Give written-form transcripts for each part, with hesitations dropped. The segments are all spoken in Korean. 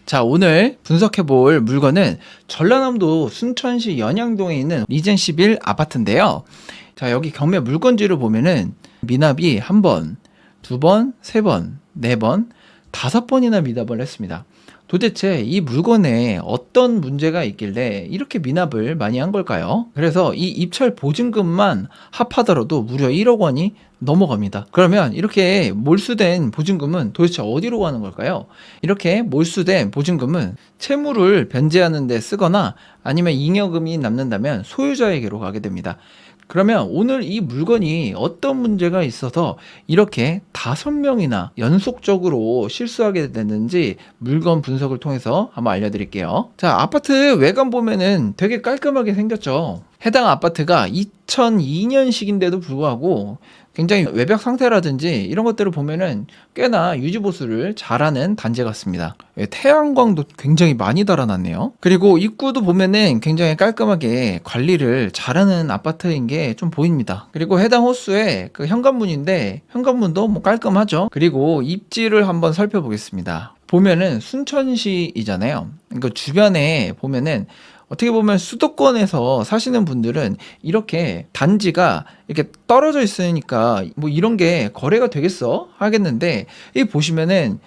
자, 오늘 분석해 볼 물건은 전라남도 순천시 연양동에 있는 리젠 11 아파트인데요. 자, 여기 경매 물건지를 보면은 미납이 1번, 2번, 3번, 4번, 5번이나 미납을 했습니다. 도대체 이 물건에 어떤 문제가 있길래 이렇게 미납을 많이 한 걸까요? 그래서 이 입찰 보증금만 합하더라도 무려 1억 원이 넘어갑니다. 그러면 이렇게 몰수된 보증금은 도대체 어디로 가는 걸까요? 이렇게 몰수된 보증금은 채무를 변제하는 데 쓰거나 아니면 잉여금이 남는다면 소유자에게로 가게 됩니다. 그러면 오늘 이 물건이 어떤 문제가 있어서 이렇게 5명이나 연속적으로 실수하게 됐는지 물건 분석을 통해서 한번 알려드릴게요. 자, 아파트 외관 보면은 되게 깔끔하게 생겼죠. 해당 아파트가 2002년식인데도 불구하고 굉장히 외벽 상태라든지 이런 것들을 보면은 꽤나 유지보수를 잘하는 단지 같습니다. 태양광도 굉장히 많이 달아놨네요. 그리고 입구도 보면은 굉장히 깔끔하게 관리를 잘하는 아파트인 게 좀 보입니다. 그리고 해당 호수에 그 현관문인데 현관문도 뭐 깔끔하죠. 그리고 입지를 한번 살펴보겠습니다. 보면은 순천시이잖아요. 그러니까 주변에 보면은 어떻게 보면 수도권에서 사시는 분들은 이렇게 단지가 이렇게 떨어져 있으니까 뭐 이런 게 거래가 되겠어 하겠는데, 이 보시면은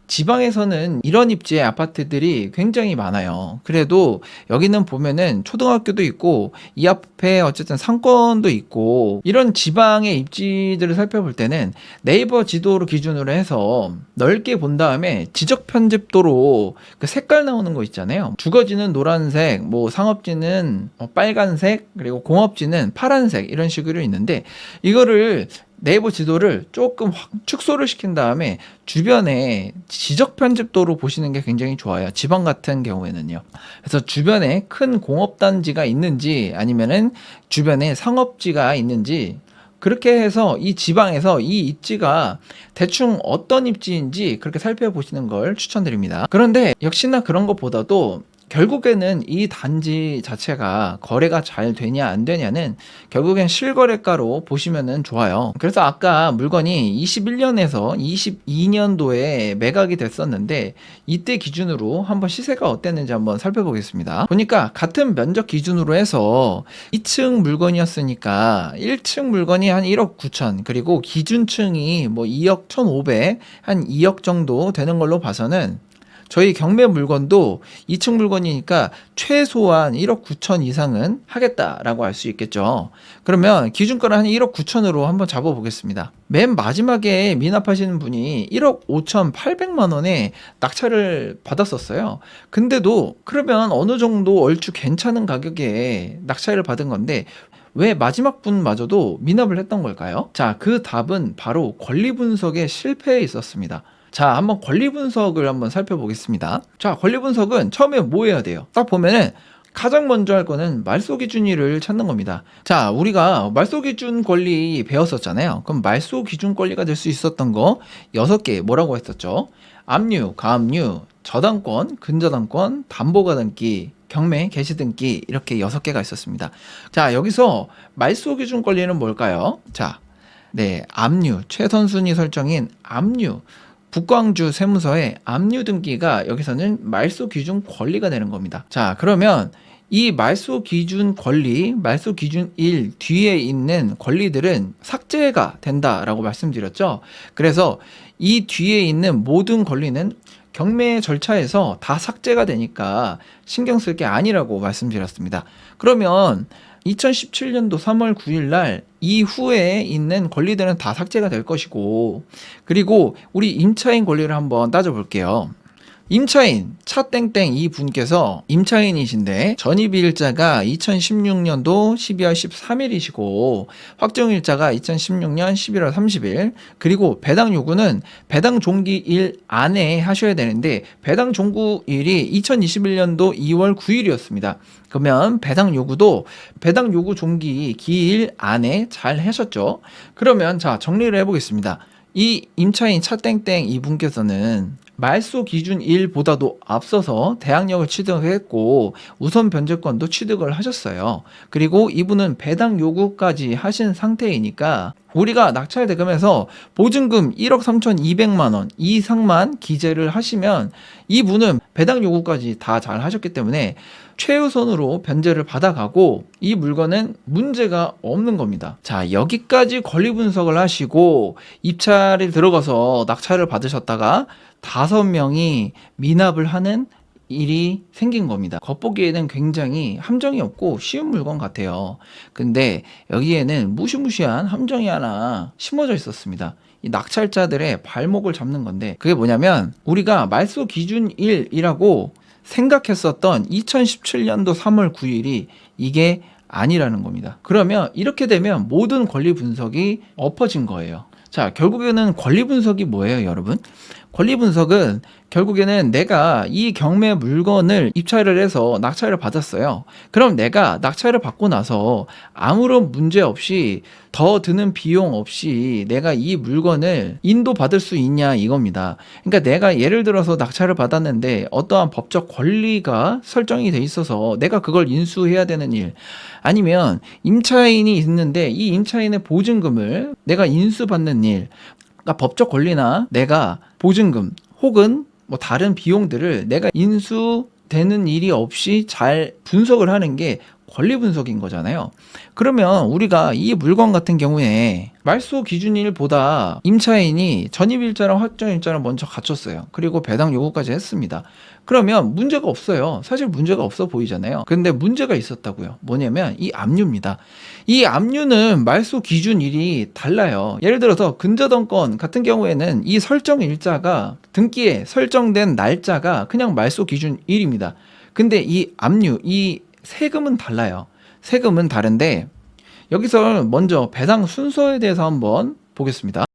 지방에서는 이런 입지의 아파트들이 굉장히 많아요. 그래도 여기는 보면은 초등학교도 있고 이 앞에 어쨌든 상권도 있고, 이런 지방의 입지들을 살펴볼 때는 네이버 지도로 기준으로 해서 넓게 본 다음에 지적 편집도로 그 색깔 나오는 거 있잖아요. 주거지는 노란색, 뭐 상업지는 빨간색, 그리고 공업지는 파란색, 이런 식으로 있는데, 이거를 네이버 지도를 조금 축소를 시킨 다음에 주변에 지적 편집도로 보시는 게 굉장히 좋아요. 지방 같은 경우에는요. 그래서 주변에 큰 공업단지가 있는지 아니면은 주변에 상업지가 있는지, 그렇게 해서 이 지방에서 이 입지가 대충 어떤 입지인지 그렇게 살펴보시는 걸 추천드립니다. 그런데 역시나 그런 것보다도 결국에는 이 단지 자체가 거래가 잘 되냐 안 되냐는 결국엔 실거래가로 보시면은 좋아요. 그래서 아까 물건이 21년에서 22년도에 매각이 됐었는데 이때 기준으로 한번 시세가 어땠는지 한번 살펴보겠습니다. 보니까 같은 면적 기준으로 해서 2층 물건이었으니까 1층 물건이 한 1억 9천, 그리고 기준층이 뭐 2억 1,500, 한 2억 정도 되는 걸로 봐서는 저희 경매 물건도 2층 물건이니까 최소한 1억 9천 이상은 하겠다라고 할 수 있겠죠. 그러면 기준가를 한 1억 9천으로 한번 잡아보겠습니다. 맨 마지막에 미납하시는 분이 1억 5천 8백만 원에 낙찰을 받았었어요. 근데도 그러면 어느 정도 얼추 괜찮은 가격에 낙찰을 받은 건데 왜 마지막 분마저도 미납을 했던 걸까요? 자, 그 답은 바로 권리 분석에 실패해 있었습니다. 자, 한번 권리 분석을 한번 살펴보겠습니다. 자, 권리 분석은 처음에 뭐 해야 돼요? 딱 보면은 가장 먼저 할 거는 말소 기준일을 찾는 겁니다. 자, 우리가 말소 기준 권리 배웠었잖아요. 그럼 말소 기준 권리가 될 수 있었던 거 6개 뭐라고 했었죠? 압류, 가압류, 저당권, 근저당권, 담보가등기, 경매, 개시등기, 이렇게 6개가 있었습니다. 자, 여기서 말소 기준 권리는 뭘까요? 자, 네, 압류, 최선순위 설정인 압류, 북광주 세무서의 압류 등기가 여기서는 말소 기준 권리가 되는 겁니다. 자, 그러면 이 말소 기준 권리, 말소 기준 일 뒤에 있는 권리들은 삭제가 된다라고 말씀드렸죠. 그래서 이 뒤에 있는 모든 권리는 경매 절차에서 다 삭제가 되니까 신경 쓸 게 아니라고 말씀드렸습니다. 그러면 2017년도 3월 9일 날 이후에 있는 권리들은 다 삭제가 될 것이고, 그리고 우리 임차인 권리를 한번 따져볼게요. 임차인 차땡땡 이 분께서 임차인이신데 전입일자가 2016년도 12월 13일이시고 확정일자가 2016년 11월 30일, 그리고 배당 요구는 배당 종기일 안에 하셔야 되는데 배당 종구일이 2021년도 2월 9일이었습니다. 그러면 배당 요구도 배당 요구 종기 기일 안에 잘 하셨죠? 그러면 자, 정리를 해보겠습니다. 이 임차인 차땡땡 이분께서는 말소 기준 1보다도 앞서서 대항력을 취득했고 우선 변제권도 취득을 하셨어요. 그리고 이분은 배당 요구까지 하신 상태이니까 우리가 낙찰 대금에서 보증금 1억 3,200만 원 이상만 기재를 하시면 이분은 배당 요구까지 다 잘 하셨기 때문에 최우선으로 변제를 받아가고 이 물건은 문제가 없는 겁니다. 자, 여기까지 권리 분석을 하시고 입찰에 들어가서 낙찰을 받으셨다가 5명이 미납을 하는 일이 생긴 겁니다. 겉보기에는 굉장히 함정이 없고 쉬운 물건 같아요. 근데 여기에는 무시무시한 함정이 하나 심어져 있었습니다. 이 낙찰자들의 발목을 잡는 건데 그게 뭐냐면 우리가 말소 기준 1이라고 생각했었던 2017년도 3월 9일이 이게 아니라는 겁니다. 그러면 이렇게 되면 모든 권리 분석이 엎어진 거예요. 자, 결국에는 권리 분석이 뭐예요, 여러분? 권리 분석은 결국에는 내가 이 경매 물건을 입찰을 해서 낙찰을 받았어요. 그럼 내가 낙찰을 받고 나서 아무런 문제 없이 더 드는 비용 없이 내가 이 물건을 인도받을 수 있냐 이겁니다. 그러니까 내가 예를 들어서 낙찰을 받았는데 어떠한 법적 권리가 설정이 돼 있어서 내가 그걸 인수해야 되는 일, 아니면 임차인이 있는데 이 임차인의 보증금을 내가 인수받는 일, 그러니까 법적 권리나 내가 보증금 혹은 뭐 다른 비용들을 내가 인수되는 일이 없이 잘 분석을 하는 게 권리 분석인 거잖아요. 그러면 우리가 이 물건 같은 경우에 말소 기준일보다 임차인이 전입일자랑 확정일자를 먼저 갖췄어요. 그리고 배당 요구까지 했습니다. 그러면 문제가 없어요. 사실 문제가 없어 보이잖아요. 근데 문제가 있었다고요. 뭐냐면 이 압류입니다. 이 압류는 말소 기준일이 달라요. 예를 들어서 근저당권 같은 경우에는 이 설정 일자가 등기에 설정된 날짜가 그냥 말소 기준일입니다. 근데 이 압류, 이 세금은 달라요. 세금은 다른데 여기서 먼저 배당 순서에 대해서 한번 보겠습니다.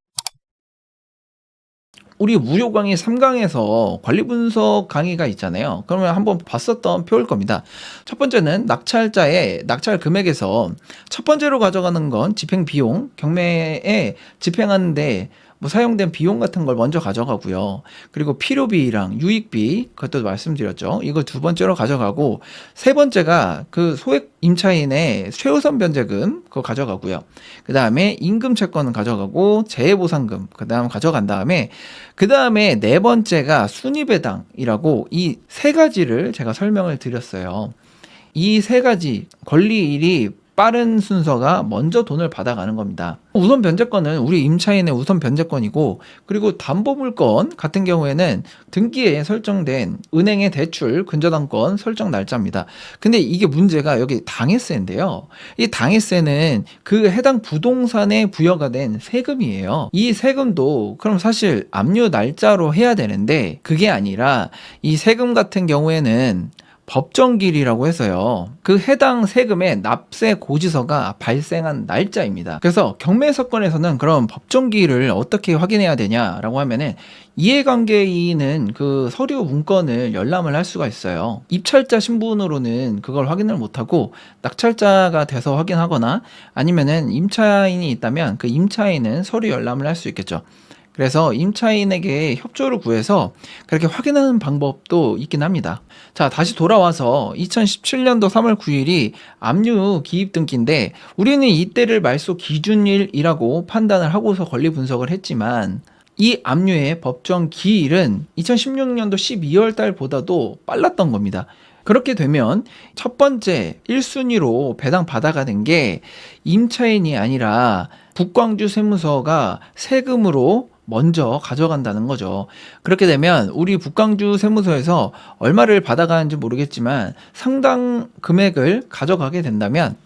우리 무료 강의 3강에서 관리 분석 강의가 있잖아요. 그러면 한번 봤었던 표일 겁니다. 첫 번째는 낙찰자의 낙찰 금액에서 첫 번째로 가져가는 건 집행 비용, 경매에 집행하는데 뭐 사용된 비용 같은 걸 먼저 가져가고요. 그리고 필요비랑 유익비, 그것도 말씀드렸죠. 이거 두 번째로 가져가고, 세 번째가 그 소액 임차인의 최우선 변제금 그거 가져가고요. 그 다음에 임금 채권은 가져가고 재해보상금 그 다음 가져간 다음에 그 다음에 네 번째가 순위배당이라고 이 세 가지를 제가 설명을 드렸어요. 이 세 가지 권리일이 빠른 순서가 먼저 돈을 받아가는 겁니다. 우선 변제권은 우리 임차인의 우선 변제권이고, 그리고 담보물건 같은 경우에는 등기에 설정된 은행의 대출 근저당권 설정 날짜입니다. 근데 이게 문제가 여기 당해세인데요. 이 당해세는 그 해당 부동산에 부여가 된 세금이에요. 이 세금도 그럼 사실 압류 날짜로 해야 되는데 그게 아니라 이 세금 같은 경우에는 법정기일이라고 해서요. 그 해당 세금의 납세 고지서가 발생한 날짜입니다. 그래서 경매 사건에서는 그럼 법정기일을 어떻게 확인해야 되냐라고 하면은 이해관계인은 그 서류 문건을 열람을 할 수가 있어요. 입찰자 신분으로는 그걸 확인을 못하고 낙찰자가 돼서 확인하거나 아니면은 임차인이 있다면 그 임차인은 서류 열람을 할 수 있겠죠. 그래서 임차인에게 협조를 구해서 그렇게 확인하는 방법도 있긴 합니다. 자, 다시 돌아와서 2017년도 3월 9일이 압류 기입 등기인데 우리는 이때를 말소 기준일이라고 판단을 하고서 권리 분석을 했지만 이 압류의 법정 기일은 2016년도 12월 달보다도 빨랐던 겁니다. 그렇게 되면 첫 번째 1순위로 배당 받아가는 게 임차인이 아니라 북광주 세무서가 세금으로 먼저 가져간다는 거죠. 그렇게 되면 우리 북광주 세무서에서 얼마를 받아가는지 모르겠지만 상당 금액을 가져가게 된다면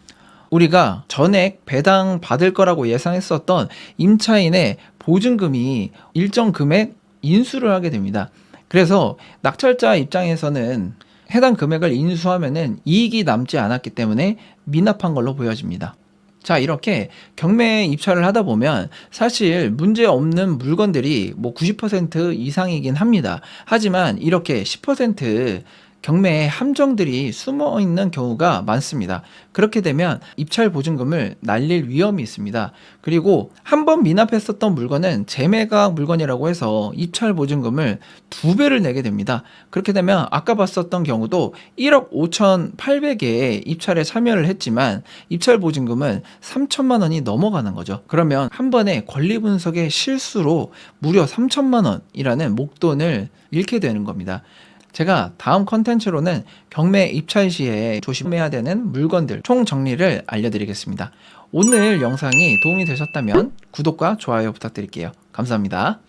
우리가 전액 배당 받을 거라고 예상했었던 임차인의 보증금이 일정 금액 인수를 하게 됩니다. 그래서 낙찰자 입장에서는 해당 금액을 인수하면은 이익이 남지 않았기 때문에 미납한 걸로 보여집니다. 자, 이렇게 경매 입찰을 하다 보면 사실 문제 없는 물건들이 뭐 90% 이상이긴 합니다. 하지만 이렇게 10% 경매에 함정들이 숨어 있는 경우가 많습니다. 그렇게 되면 입찰 보증금을 날릴 위험이 있습니다. 그리고 한 번 미납했었던 물건은 재매각 물건이라고 해서 입찰 보증금을 2배를 내게 됩니다. 그렇게 되면 아까 봤었던 경우도 1억 5,800에 입찰에 참여를 했지만 입찰 보증금은 3천만 원이 넘어가는 거죠. 그러면 한 번에 권리 분석의 실수로 무려 3천만 원이라는 목돈을 잃게 되는 겁니다. 제가 다음 컨텐츠로는 경매 입찰 시에 조심해야 되는 물건들 총 정리를 알려드리겠습니다. 오늘 영상이 도움이 되셨다면 구독과 좋아요 부탁드릴게요. 감사합니다.